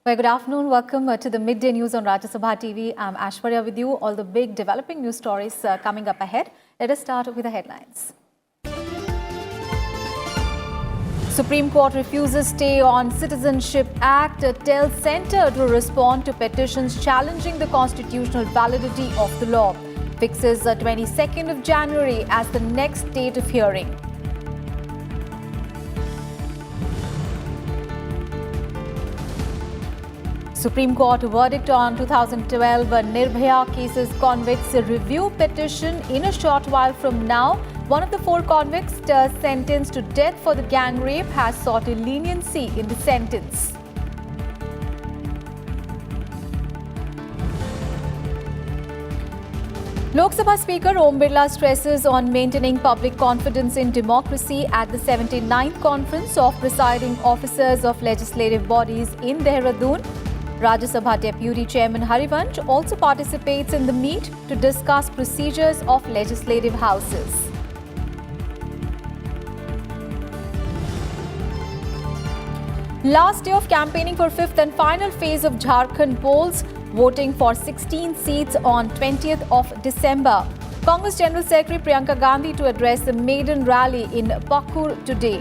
Well, good afternoon. Welcome to the midday news on Rajya Sabha TV. I'm Ashwarya with you. All the big developing news stories coming up ahead. Let us start with the headlines. Supreme Court refuses stay on Citizenship Act, tells centre to respond to petitions challenging the constitutional validity of the law. Fixes 22nd of January as the next date of hearing. Supreme Court verdict on 2012 Nirbhaya cases convicts review petition in a short while from now. One of the 4 convicts sentenced to death for the gang rape has sought a leniency in the sentence. Lok Sabha Speaker Om Birla stresses on maintaining public confidence in democracy at the 79th Conference of Presiding Officers of Legislative Bodies in Dehradun. Rajya Sabha Deputy Chairman Harivansh also participates in the meet to discuss procedures of legislative houses. Last day of campaigning for 5th and final phase of Jharkhand polls, voting for 16 seats on 20th of December. Congress General Secretary Priyanka Gandhi to address the maiden rally in Pakur today.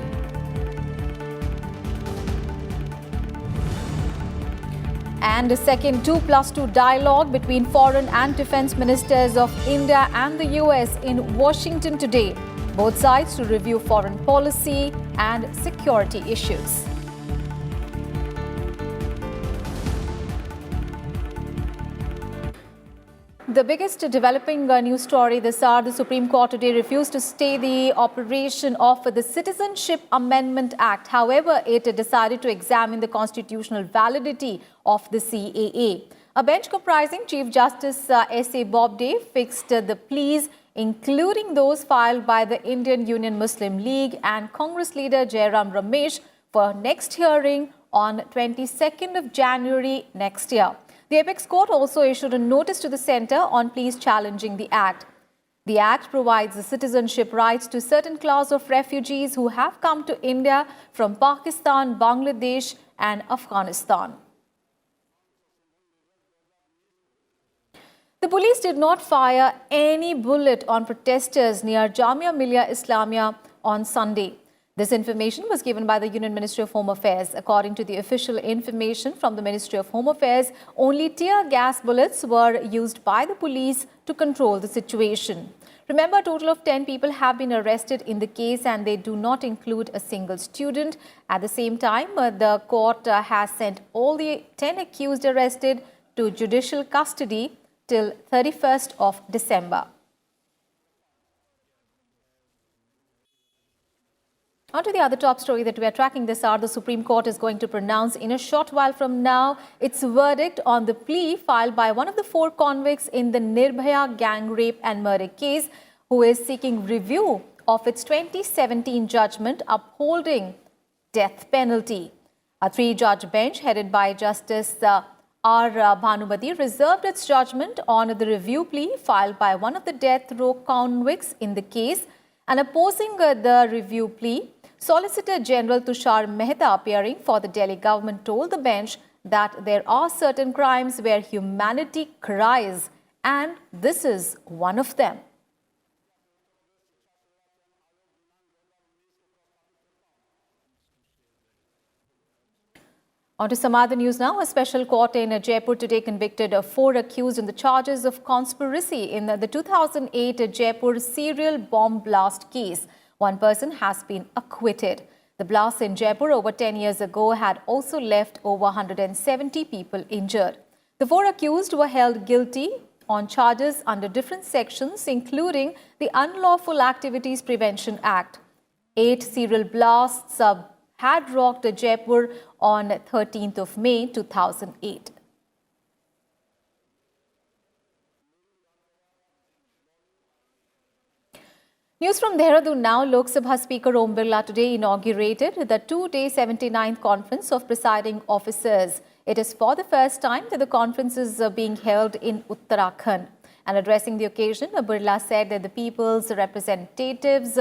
And a second 2+2 dialogue between foreign and defense ministers of India and the US in Washington today. Both sides to review foreign policy and security issues. The biggest developing news story this hour, the Supreme Court today refused to stay the operation of the Citizenship Amendment Act. However, it decided to examine the constitutional validity of the CAA. A bench comprising Chief Justice S.A. Bobde fixed the pleas, including those filed by the Indian Union Muslim League and Congress leader Jairam Ramesh, for next hearing on 22nd of January next year. The Apex Court also issued a notice to the centre on pleas challenging the Act. The Act provides the citizenship rights to certain class of refugees who have come to India from Pakistan, Bangladesh and Afghanistan. The police did not fire any bullet on protesters near Jamia Millia Islamia on Sunday. This information was given by the Union Ministry of Home Affairs. According to the official information from the Ministry of Home Affairs, only tear gas bullets were used by the police to control the situation. Remember, a total of 10 people have been arrested in the case and they do not include a single student. At the same time, the court has sent all the 10 accused arrested to judicial custody till 31st of December. On to the other top story that we are tracking this hour. The Supreme Court is going to pronounce in a short while from now its verdict on the plea filed by one of the 4 convicts in the Nirbhaya gang rape and murder case, who is seeking review of its 2017 judgment upholding death penalty. A 3-judge bench headed by Justice R. Bhanumati reserved its judgment on the review plea filed by one of the death row convicts in the case. And opposing the review plea, Solicitor General Tushar Mehta, appearing for the Delhi government, told the bench that there are certain crimes where humanity cries, and this is one of them. On to some other news now. A special court in Jaipur today convicted 4 accused in the charges of conspiracy in the 2008 Jaipur serial bomb blast case. One person has been acquitted. The blast in Jaipur over 10 years ago had also left over 170 people injured. The 4 accused were held guilty on charges under different sections, including the Unlawful Activities Prevention Act. 8 serial blasts had rocked Jaipur on 13th of May 2008. News from Dehradun now. Lok Sabha Speaker Om Birla today inaugurated the 2-day 79th Conference of Presiding Officers. It is for the first time that the conference is being held in Uttarakhand. And addressing the occasion, Birla said that the people's representatives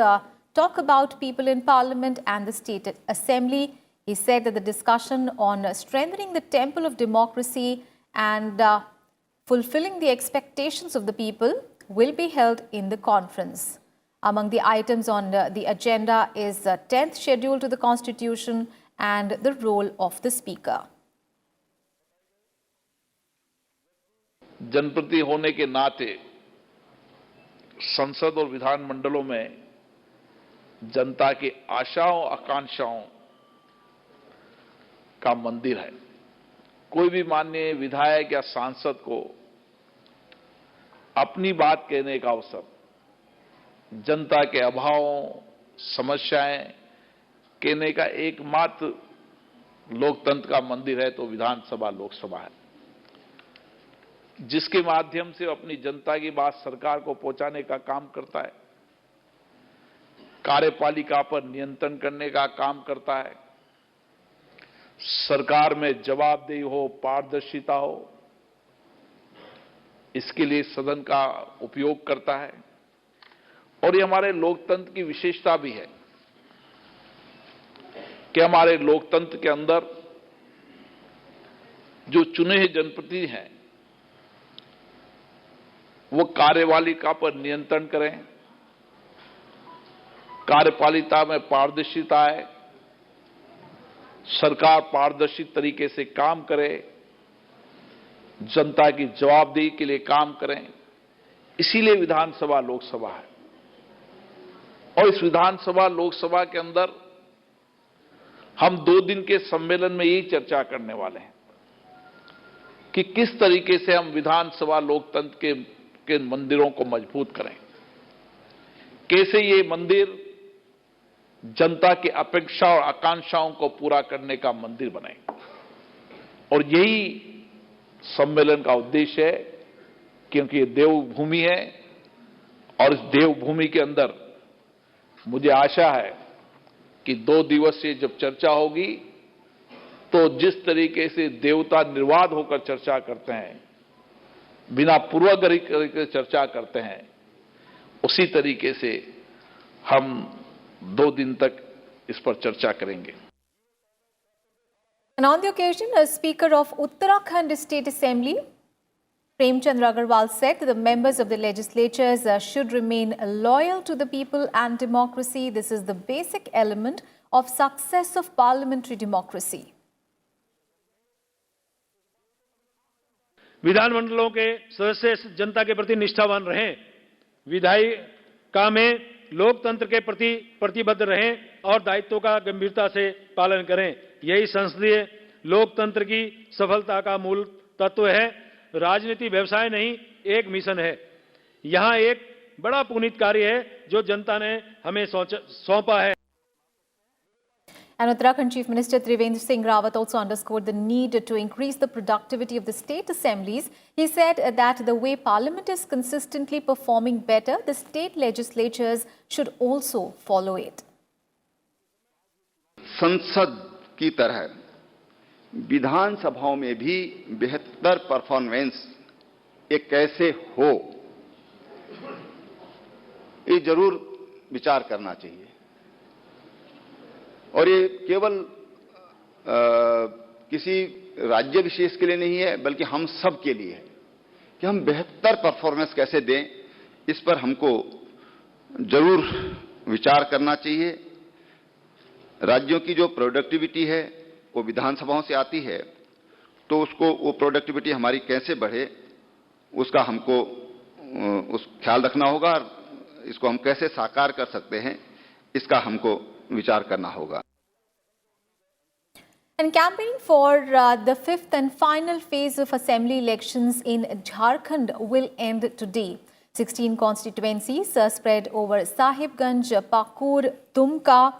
talk about people in Parliament and the State Assembly. He said that the discussion on strengthening the temple of democracy and fulfilling the expectations of the people will be held in the conference. Among the items on the agenda is the 10th schedule to the Constitution and the role of the Speaker. जनप्रति होने के नाते संसद और विधान मंडलों में जनता की आशाओं आकांक्षाओं का मंदिर है। कोई भी माननीय विधायक या सांसद को अपनी बात कहने का अवसर, जनता के अभावों समस्याएं कहने का एकमात्र लोकतंत्र का मंदिर है तो विधानसभा लोकसभा है, जिसके माध्यम से अपनी जनता की बात सरकार को पहुंचाने का काम करता है, कार्यपालिका पर नियंत्रण करने का काम करता है, सरकार में जवाबदेही हो, पारदर्शिता हो, इसके लिए सदन का उपयोग करता है। और ये हमारे लोकतंत्र की विशेषता भी है कि हमारे लोकतंत्र के अंदर जो चुने हुए जनप्रतिनिधि हैं वो कार्यपालिका पर नियंत्रण करें, कार्यपालिका में पारदर्शिता है, सरकार पारदर्शी तरीके से काम करे, जनता की जवाबदेही के लिए काम करें। इसीलिए विधानसभा लोकसभा है। और इस विधानसभा लोकसभा के अंदर हम 2 दिन के सम्मेलन में यही चर्चा करने वाले हैं कि किस तरीके से हम विधानसभा लोकतंत्र के मंदिरों को मजबूत करें, कैसे ये मंदिर जनता की अपेक्षा और आकांक्षाओं को पूरा करने का मंदिर बने। और यही सम्मेलन का उद्देश्य है, क्योंकि ये देवभूमि है और इस देवभूमि के अंदर मुझे आशा है कि 2 दिवसीय जब चर्चा होगी तो जिस तरीके से देवता निर्वाध होकर चर्चा करते हैं, बिना पूर्वाग्रह के चर्चा करते हैं, उसी तरीके से हम 2 दिन तक इस पर चर्चा करेंगे। And on the occasion, a Speaker of Uttarakhand State Assembly, Premchand Agarwal, said that the members of the legislatures should remain loyal to the people and democracy. This is the basic element of success of parliamentary democracy. विधानमंडलों के सदस्य जनता के प्रति निष्ठावान रहें, विधायिका में लोकतंत्र के प्रति प्रतिबद्ध रहें और दायित्वों का गंभीरता से पालन करें। यही संसदीय लोकतंत्र की सफलता का मूल तत्व है। राजनीति व्यवसाय नहीं, एक मिशन है। यहां एक बड़ा पुनीत कार्य है जो जनता ने हमें सौंपा है। And Uttarakhand Chief Minister Trivendra Singh Rawat also underscored the need to increase the productivity of the state assemblies. He said that the way Parliament is consistently performing better, the state legislatures should also follow it. संसद की तरह विधानसभाओं में भी बेहतर performance एक कैसे हो, ये जरूर विचार करना चाहिए। और ये केवल किसी राज्य विशेष के लिए नहीं है, बल्कि हम सब के लिए है कि हम बेहतर परफॉर्मेंस कैसे दें, इस पर हमको जरूर विचार करना चाहिए। राज्यों की जो प्रोडक्टिविटी है वो विधानसभाओं से आती है, तो उसको वो प्रोडक्टिविटी हमारी कैसे बढ़े उसका हमको उस ख्याल रखना होगा। इसको हम कैसे साकार कर सकते हैं, इसका हमको विचार करना होगा। And campaigning for the 5th and final phase of assembly elections in Jharkhand will end today. 16 constituencies spread over Sahibganj, Pakur, Tumka,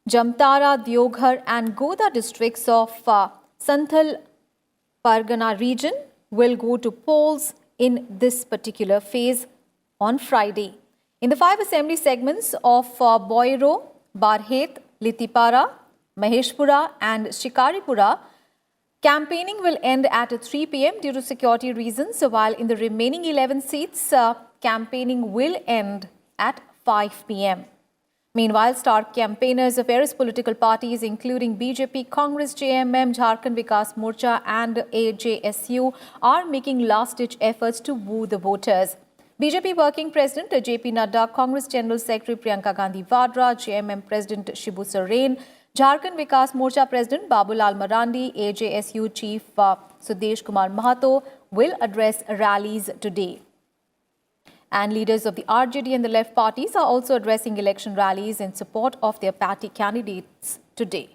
Jamtara, Deoghar and Goda districts of Santhal Pargana region will go to polls in this particular phase on Friday. In the 5 assembly segments of Boiro, Barhet, Litipara, Maheshpura and Shikaripura, campaigning will end at 3 p.m. due to security reasons, while in the remaining 11 seats, campaigning will end at 5 p.m. Meanwhile, star campaigners of various political parties, including BJP, Congress, JMM, Jharkhand Vikas Morcha and AJSU, are making last-ditch efforts to woo the voters. BJP Working President JP Nadda, Congress General Secretary Priyanka Gandhi Vadra, JMM President Shibu Soren, Jharkhand Vikas Morcha President Babulal Marandi, AJSU Chief Sudesh Kumar Mahato will address rallies today. And leaders of the RJD and the left parties are also addressing election rallies in support of their party candidates today.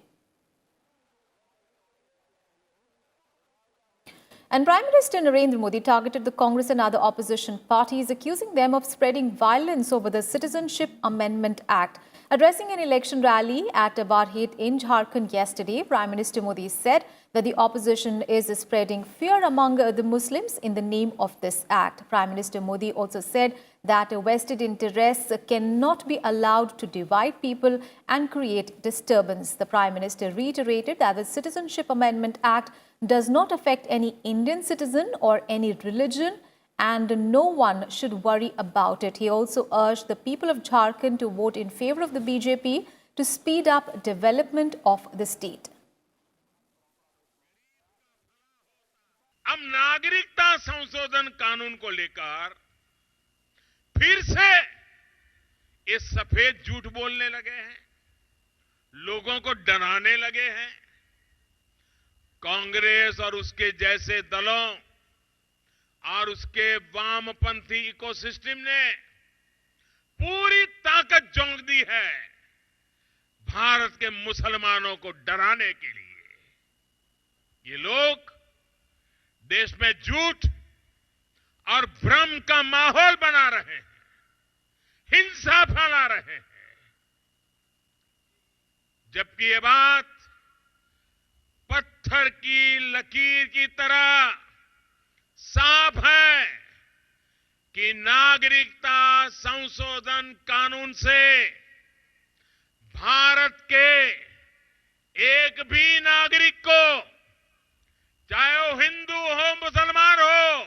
And Prime Minister Narendra Modi targeted the Congress and other opposition parties, accusing them of spreading violence over the Citizenship Amendment Act. Addressing an election rally at Barhet in Jharkhand yesterday, Prime Minister Modi said that the opposition is spreading fear among the Muslims in the name of this act. Prime Minister Modi also said that vested interests cannot be allowed to divide people and create disturbance. The Prime Minister reiterated that the Citizenship Amendment Act does not affect any Indian citizen or any religion, and no one should worry about it. He also urged the people of Jharkhand to vote in favor of the BJP to speed up development of the state. अब नागरिकता संशोधन कानून को लेकर फिर से ये सफेद झूठ बोलने लगे हैं, लोगों को डराने लगे हैं। कांग्रेस और उसके जैसे दलों और उसके वामपंथी इकोसिस्टम ने पूरी ताकत झोंक दी है भारत के मुसलमानों को डराने के लिए। ये लोग देश में झूठ और भ्रम का माहौल बना रहे हैं, हिंसा फैला रहे हैं, जबकि ये बात पत्थर की लकीर की तरह साफ है कि नागरिकता संशोधन कानून से भारत के एक भी नागरिक को, चाहे वो हिंदू हो, मुसलमान हो,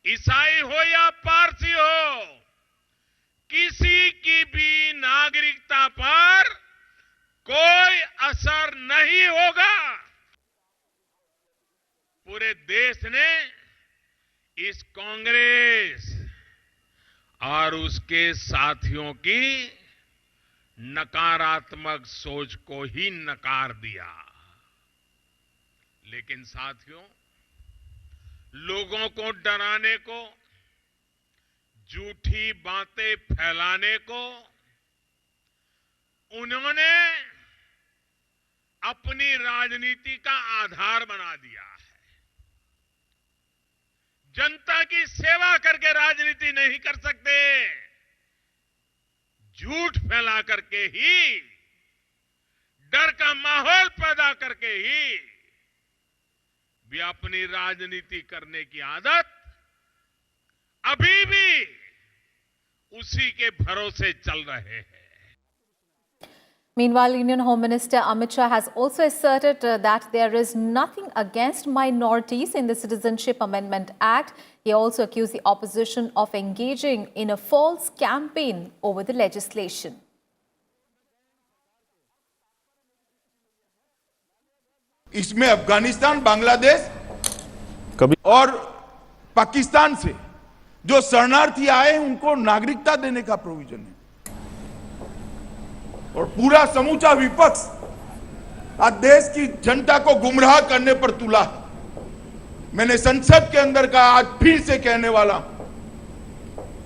ईसाई हो या पारसी हो, किसी की भी नागरिकता पर कोई असर नहीं होगा। पूरे देश ने इस कांग्रेस और उसके साथियों की नकारात्मक सोच को ही नकार दिया। लेकिन साथियों, लोगों को डराने को, झूठी बातें फैलाने को उन्होंने अपनी राजनीति का आधार बना दिया है। जनता की सेवा करके राजनीति नहीं कर सकते, झूठ फैला करके ही, डर का माहौल पैदा करके ही भी अपनी राजनीति करने की आदत अभी भी उसी के भरोसे चल रहे हैं। Meanwhile, Union Home Minister Amit Shah has also asserted that there is nothing against minorities in the Citizenship Amendment Act. He also accused the opposition of engaging in a false campaign over the legislation. इसमें अफगानिस्तान, बांग्लादेश और पाकिस्तान से जो शरणार्थी आए हैं उनको नागरिकता देने का प्रोविजन है, और पूरा समूचा विपक्ष आज देश की जनता को गुमराह करने पर तुला है। मैंने संसद के अंदर का आज फिर से कहने वाला हूं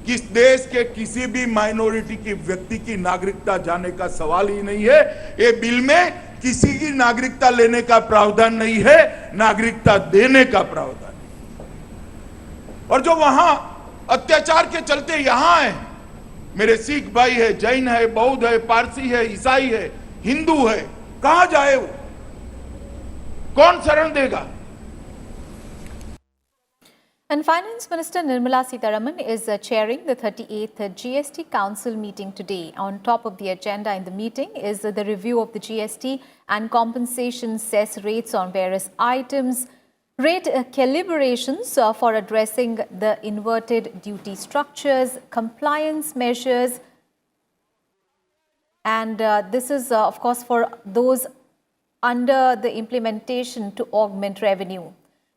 कि इस देश के किसी भी माइनॉरिटी की व्यक्ति की नागरिकता जाने का सवाल ही नहीं है। ये बिल में किसी की नागरिकता लेने का प्रावधान नहीं है, नागरिकता देने का प्रावधान है। और जो वहां अत्याचार के चलते यहां है, मेरे सिख भाई है, जैन है, बौद्ध है, पारसी है, ईसाई है, हिंदू है, कहां जाए वो? कौन शरण देगा? And Finance Minister Nirmala Sitharaman is chairing the 38th GST Council meeting today. On top of the agenda in the meeting is the review of the GST and compensation cess rates on various items, rate calibrations for addressing the inverted duty structures, compliance measures, And this is, of course, for those under the implementation to augment revenue.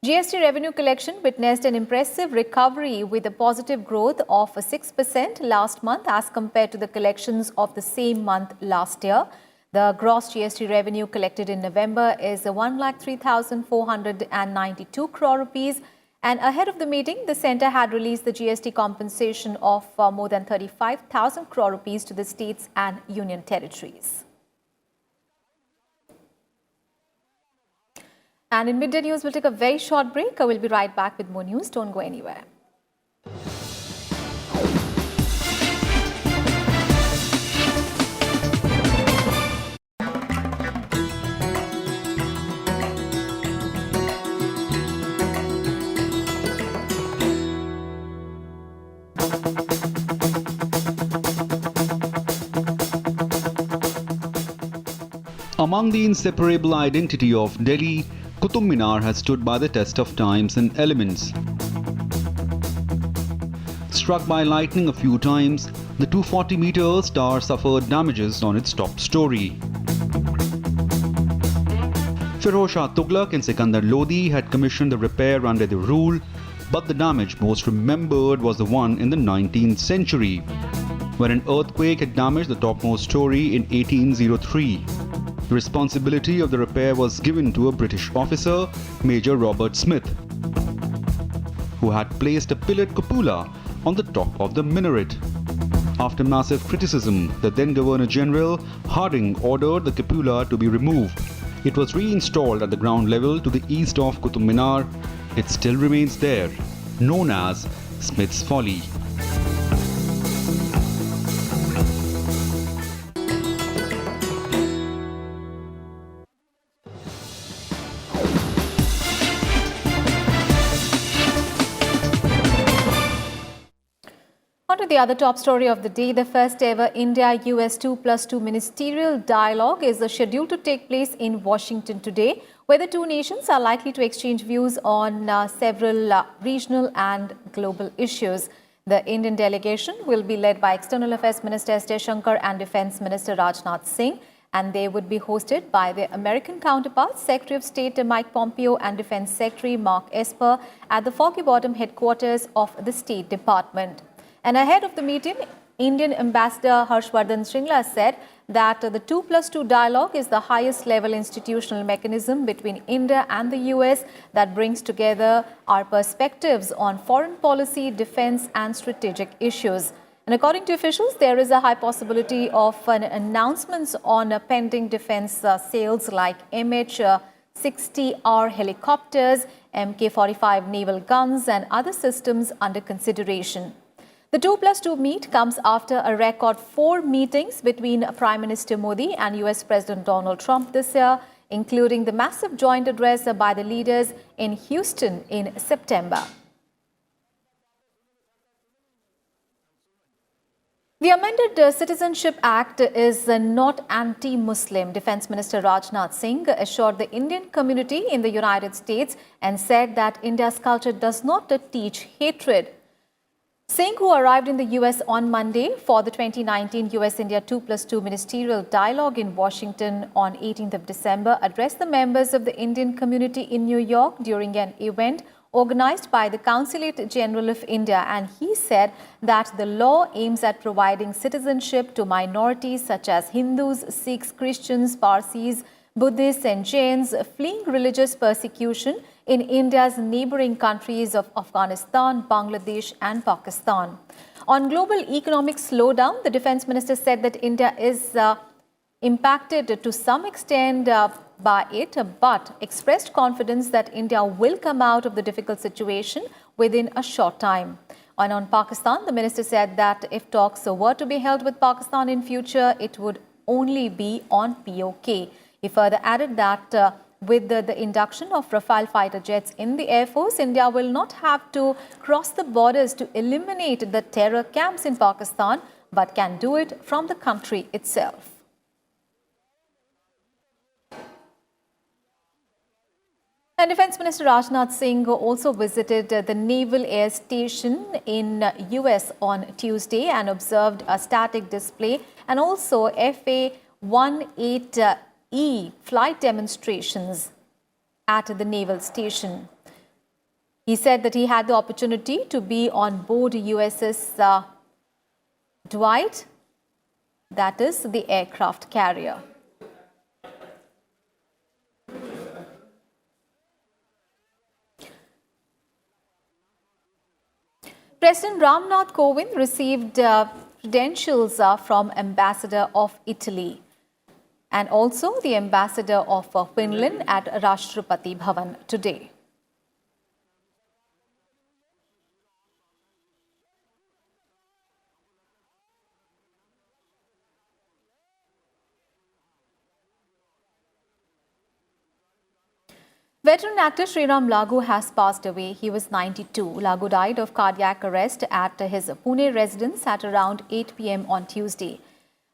GST revenue collection witnessed an impressive recovery with a positive growth of 6% last month as compared to the collections of the same month last year. The gross GST revenue collected in November is 1,03,492 crore rupees. And ahead of the meeting, the centre had released the GST compensation of more than 35,000 crore rupees to the states and union territories. And in midday news, we'll take a very short break. We'll be right back with more news. Don't go anywhere. Among the inseparable identity of Delhi, Qutub Minar has stood by the test of times and elements. Struck by lightning a few times, the 240-meter tower suffered damages on its top story. Firoz Shah Tughlaq and Sikandar Lodi had commissioned the repair under the rule, but the damage most remembered was the one in the 19th century, where an earthquake had damaged the topmost story in 1803. The responsibility of the repair was given to a British officer, Major Robert Smith, who had placed a pillared cupola on the top of the minaret. After massive criticism, the then Governor-General Harding ordered the cupola to be removed. It was reinstalled at the ground level to the east of Qutub Minar. It still remains there, known as Smith's Folly. On to the other top story of the day. The first ever India-US 2+2 ministerial dialogue is scheduled to take place in Washington today, where the two nations are likely to exchange views on several regional and global issues. The Indian delegation will be led by External Affairs Minister S. Jaishankar and Defence Minister Rajnath Singh, and they would be hosted by their American counterparts, Secretary of State Mike Pompeo and Defence Secretary Mark Esper at the Foggy Bottom headquarters of the State Department. And ahead of the meeting, Indian Ambassador Harshvardhan Shringla said that the 2+2 dialogue is the highest level institutional mechanism between India and the US that brings together our perspectives on foreign policy, defense and strategic issues. And according to officials, there is a high possibility of announcements on pending defense sales like MH-60R helicopters, Mk-45 naval guns and other systems under consideration. The 2+2 meet comes after a record 4 meetings between Prime Minister Modi and US President Donald Trump this year, including the massive joint address by the leaders in Houston in September. The amended Citizenship Act is not anti-Muslim. Defence Minister Rajnath Singh assured the Indian community in the United States and said that India's culture does not teach hatred. Singh, who arrived in the US on Monday for the 2019 US-India 2+2 ministerial dialogue in Washington on 18th of December, addressed the members of the Indian community in New York during an event organized by the Consulate General of India, and he said that the law aims at providing citizenship to minorities such as Hindus, Sikhs, Christians, Parsis, Buddhists and Jains fleeing religious persecution in India's neighboring countries of Afghanistan, Bangladesh and Pakistan. On global economic slowdown, the Defence Minister said that India is impacted to some extent by it, but expressed confidence that India will come out of the difficult situation within a short time. And on Pakistan, the minister said that if talks were to be held with Pakistan in future, it would only be on POK. He further added that with the induction of Rafale fighter jets in the Air Force, India will not have to cross the borders to eliminate the terror camps in Pakistan, but can do it from the country itself. And Defence Minister Rajnath Singh also visited the Naval Air Station in US on Tuesday and observed a static display and also FA-18E flight demonstrations at the naval station. He said that he had the opportunity to be on board USS Dwight, that is the aircraft carrier. President Ramnath Kovind received credentials from Ambassador of Italy and also the Ambassador of Finland at Rashtrapati Bhavan today. Veteran actor Sriram Lagoo has passed away. He was 92. Lagoo died of cardiac arrest at his Pune residence at around 8 p.m. on Tuesday.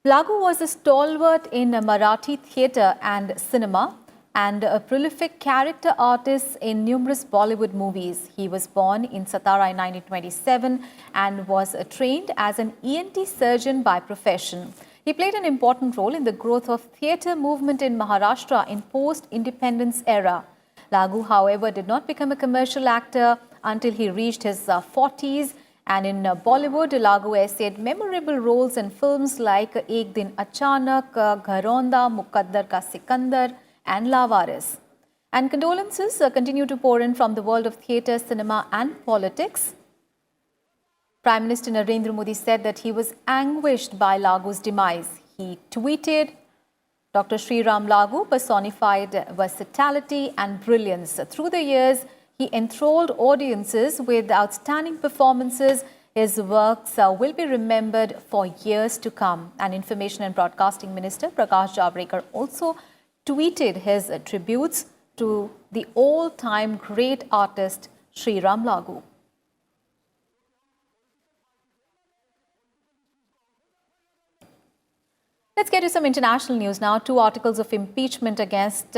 Lagoo was a stalwart in Marathi theatre and cinema and a prolific character artist in numerous Bollywood movies. He was born in Satara in 1927 and was trained as an ENT surgeon by profession. He played an important role in the growth of theatre movement in Maharashtra in post-independence era. Lagoo, however, did not become a commercial actor until he reached his 40s. And in Bollywood, Lagoo essayed memorable roles in films like Ek Din Achanak, Gharonda, Muqaddar Ka Sikandar and Lavaris. And condolences continue to pour in from the world of theatre, cinema and politics. Prime Minister Narendra Modi said that he was anguished by Lagoo's demise. He tweeted, Dr. Sriram Lagoo personified versatility and brilliance. Through the years, he enthralled audiences with outstanding performances. His works will be remembered for years to come. And Information and Broadcasting Minister Prakash Javadekar also tweeted his tributes to the all-time great artist Sriram Lagoo. Let's get to some international news now. 2 articles of impeachment against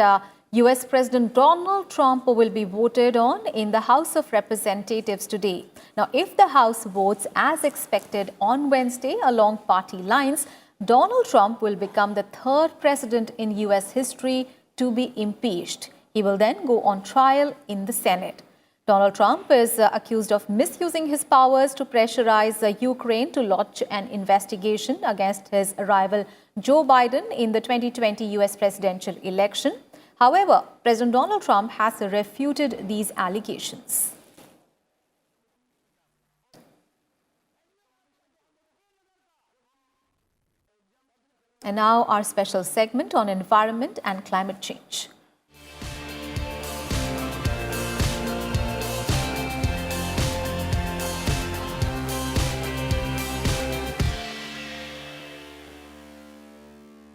US President Donald Trump will be voted on in the House of Representatives today. Now, if the House votes as expected on Wednesday along party lines, Donald Trump will become the 3rd president in US history to be impeached. He will then go on trial in the Senate. Donald Trump is accused of misusing his powers to pressurize Ukraine to launch an investigation against his rival Joe Biden in the 2020 US presidential election. However, President Donald Trump has refuted these allegations. And now our special segment on environment and climate change.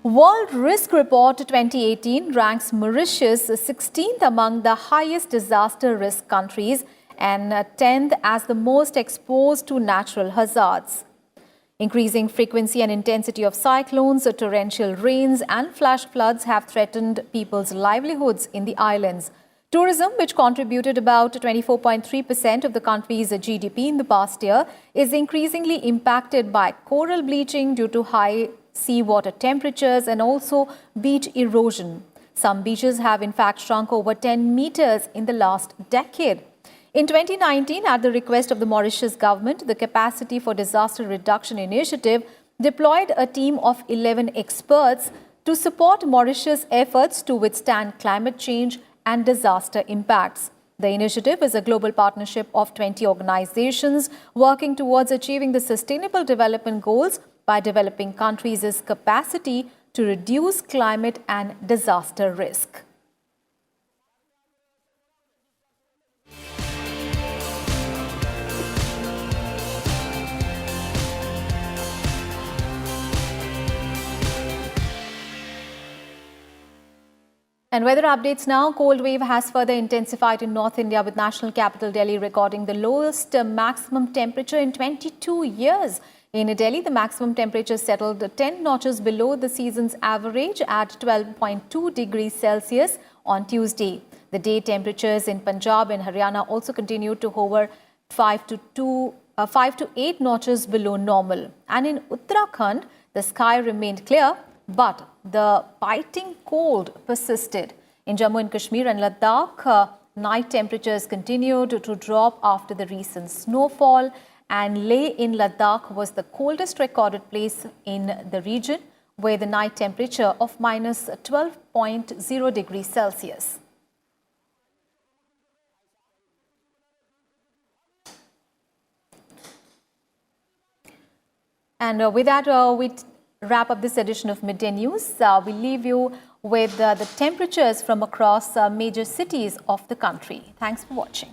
World Risk Report 2018 ranks Mauritius 16th among the highest disaster risk countries and 10th as the most exposed to natural hazards. Increasing frequency and intensity of cyclones, torrential rains and flash floods have threatened people's livelihoods in the islands. Tourism, which contributed about 24.3% of the country's GDP in the past year, is increasingly impacted by coral bleaching due to high seawater temperatures and also beach erosion. Some beaches have in fact shrunk over 10 meters in the last decade. In 2019, at the request of the Mauritius government, the Capacity for Disaster Reduction Initiative deployed a team of 11 experts to support Mauritius' efforts to withstand climate change and disaster impacts. The initiative is a global partnership of 20 organizations working towards achieving the Sustainable Development Goals by developing countries' capacity to reduce climate and disaster risk. And weather updates now. Cold wave has further intensified in North India, with national capital Delhi recording the lowest maximum temperature in 22 years. In Delhi, the maximum temperature settled 10 notches below the season's average at 12.2 degrees Celsius on Tuesday. The day temperatures in Punjab and Haryana also continued to hover 5 to 8 notches below normal. And in Uttarakhand, the sky remained clear, but the biting cold persisted. In Jammu and Kashmir and Ladakh, night temperatures continued to drop after the recent snowfall, and Leh in Ladakh was the coldest recorded place in the region, where the night temperature of minus 12.0 degrees Celsius. And with that, we wrap up this edition of Midday News. We leave you with the temperatures from across major cities of the country. Thanks for watching.